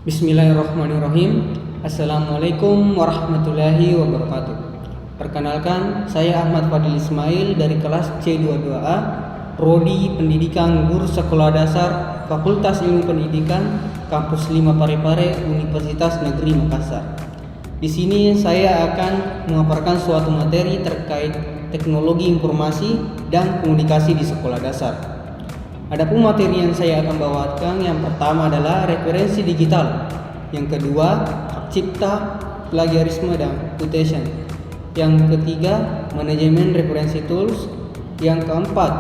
Bismillahirrahmanirrahim. Assalamualaikum warahmatullahi wabarakatuh. Perkenalkan, saya Ahmad Fadil Ismail dari kelas C22A, Prodi Pendidikan Guru Sekolah Dasar, Fakultas Ilmu Pendidikan, Kampus 5 Parepare, Universitas Negeri Makassar. Di sini saya akan memaparkan suatu materi terkait teknologi informasi dan komunikasi di sekolah dasar. Adapun materi yang saya akan bawakan, yang pertama adalah referensi digital, yang kedua hak cipta, plagiarisme dan quotation, yang ketiga manajemen referensi tools, yang keempat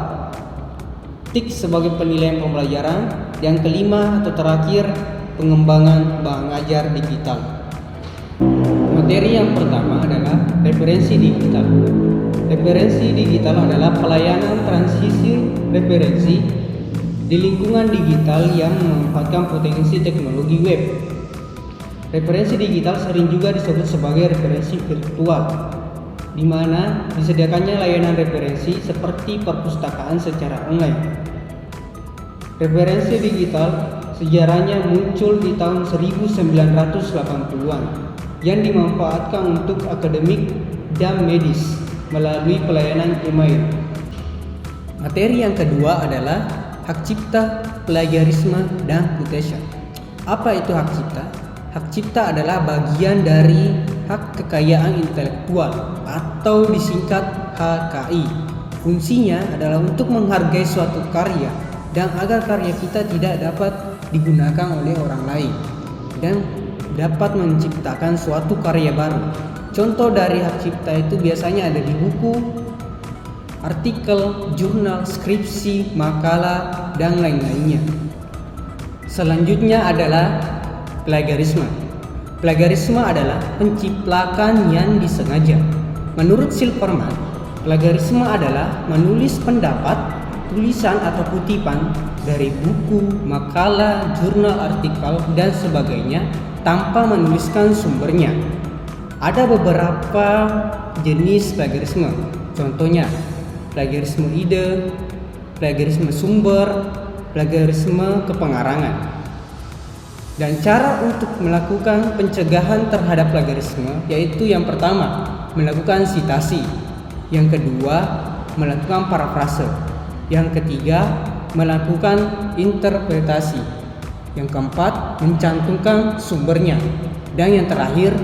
TIK sebagai penilaian pembelajaran, yang kelima atau terakhir pengembangan mengajar digital. Materi yang pertama adalah referensi digital. Referensi digital adalah pelayanan transisi referensi di lingkungan digital yang memanfaatkan potensi teknologi web. Referensi digital sering juga disebut sebagai referensi virtual, di mana disediakannya layanan referensi seperti perpustakaan secara online. Referensi digital sejarahnya muncul di tahun 1980-an yang dimanfaatkan untuk akademik dan medis melalui pelayanan email. Materi yang kedua adalah hak cipta, plagiarisme, dan quotation. Apa itu hak cipta? Hak cipta adalah bagian dari hak kekayaan intelektual atau disingkat HKI. Fungsinya adalah untuk menghargai suatu karya dan agar karya kita tidak dapat digunakan oleh orang lain dan dapat menciptakan suatu karya baru. Contoh dari hak cipta itu biasanya ada di buku, artikel, jurnal, skripsi, makalah, dan lain-lainnya. Selanjutnya adalah plagiarisme. Plagiarisme adalah penciplakan yang disengaja. Menurut Silverman, plagiarisme adalah menulis pendapat, tulisan atau kutipan dari buku, makalah, jurnal, artikel, dan sebagainya tanpa menuliskan sumbernya. Ada beberapa jenis plagiarisme. Contohnya plagiarisme ide, plagiarisme sumber, plagiarisme kepengarangan. Dan cara untuk melakukan pencegahan terhadap plagiarisme yaitu yang pertama, melakukan sitasi, yang kedua, melakukan parafrase, yang ketiga, melakukan interpretasi, yang keempat, mencantumkan sumbernya, dan yang terakhir,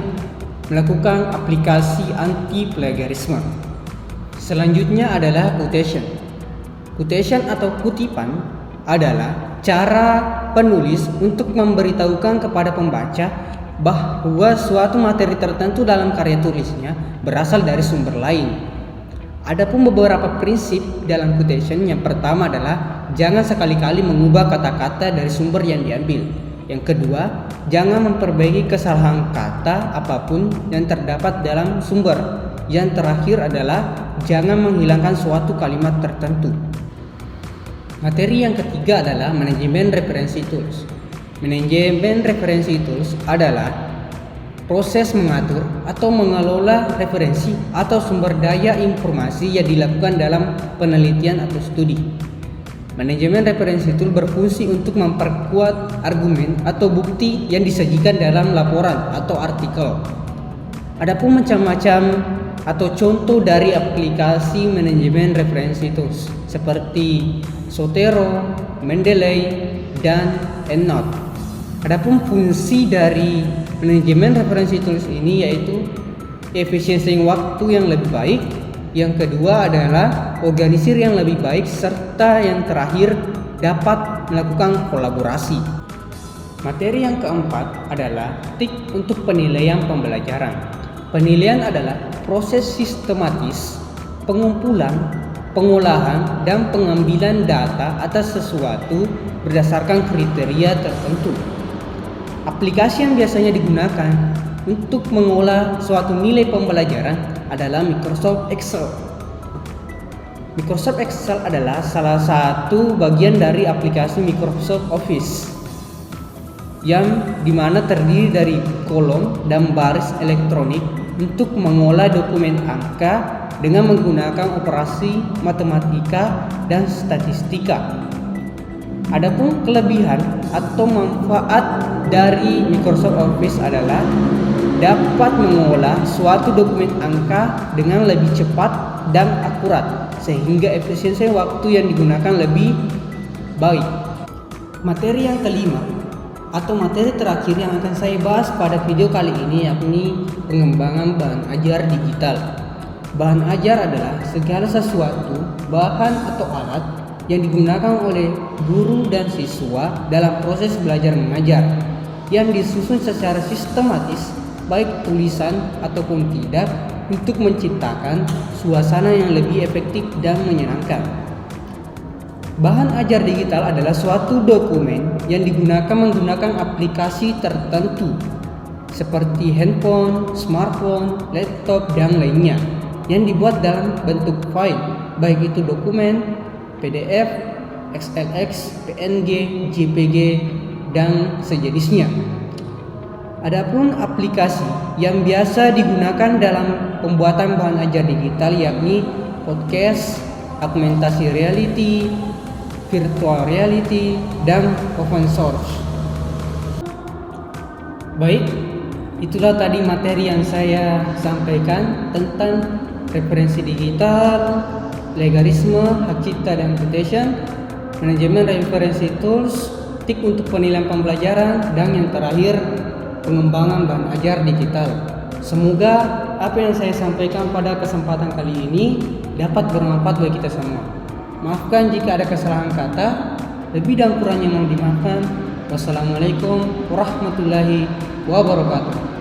melakukan aplikasi anti plagiarisme. Selanjutnya adalah quotation. Quotation atau kutipan adalah cara penulis untuk memberitahukan kepada pembaca bahwa suatu materi tertentu dalam karya tulisnya berasal dari sumber lain. Adapun beberapa prinsip dalam quotation, yang pertama adalah jangan sekali-kali mengubah kata-kata dari sumber yang diambil. Yang kedua, jangan memperbaiki kesalahan kata apapun yang terdapat dalam sumber. Yang terakhir adalah jangan menghilangkan suatu kalimat tertentu. Materi yang ketiga adalah manajemen referensi tools. Manajemen referensi tools adalah proses mengatur atau mengelola referensi atau sumber daya informasi yang dilakukan dalam penelitian atau studi. Manajemen referensi tool berfungsi untuk memperkuat argumen atau bukti yang disajikan dalam laporan atau artikel. Adapun macam-macam atau contoh dari aplikasi manajemen referensi tools seperti Zotero, Mendeley, dan EndNote. Adapun fungsi dari manajemen referensi tools ini yaitu efisiensi waktu yang lebih baik, yang kedua adalah organisir yang lebih baik, serta yang terakhir dapat melakukan kolaborasi. Materi yang keempat adalah TIK untuk penilaian pembelajaran. Penilaian adalah proses sistematis pengumpulan, pengolahan, dan pengambilan data atas sesuatu berdasarkan kriteria tertentu. Aplikasi yang biasanya digunakan untuk mengolah suatu nilai pembelajaran adalah Microsoft Excel. Microsoft Excel adalah salah satu bagian dari aplikasi Microsoft Office yang dimana terdiri dari kolom dan baris elektronik untuk mengolah dokumen angka dengan menggunakan operasi matematika dan statistika. Adapun kelebihan atau manfaat dari Microsoft Office adalah dapat mengolah suatu dokumen angka dengan lebih cepat dan akurat, sehingga efisiensi waktu yang digunakan lebih baik. Materi yang kelima atau materi terakhir yang akan saya bahas pada video kali ini yakni pengembangan bahan ajar digital. Bahan ajar adalah segala sesuatu, bahan atau alat yang digunakan oleh guru dan siswa dalam proses belajar mengajar, yang disusun secara sistematis, baik tulisan ataupun tidak, untuk menciptakan suasana yang lebih efektif dan menyenangkan. Bahan ajar digital adalah suatu dokumen yang digunakan menggunakan aplikasi tertentu seperti handphone, smartphone, laptop, dan lainnya, yang dibuat dalam bentuk file, baik itu dokumen, PDF, XLX, PNG, JPG, dan sejenisnya. Adapun aplikasi yang biasa digunakan dalam pembuatan bahan ajar digital yakni podcast, augmentasi reality, virtual reality, dan open source. Baik, itulah tadi materi yang saya sampaikan tentang referensi digital, legalisme, hak cipta dan quotation, manajemen referensi tools, tik untuk penilaian pembelajaran, dan yang terakhir pengembangan bahan ajar digital. Semoga apa yang saya sampaikan pada kesempatan kali ini dapat bermanfaat bagi kita semua. Maafkan jika ada kesalahan kata, lebih dan kurangnya mohon dimaafkan. Wassalamualaikum warahmatullahi wabarakatuh.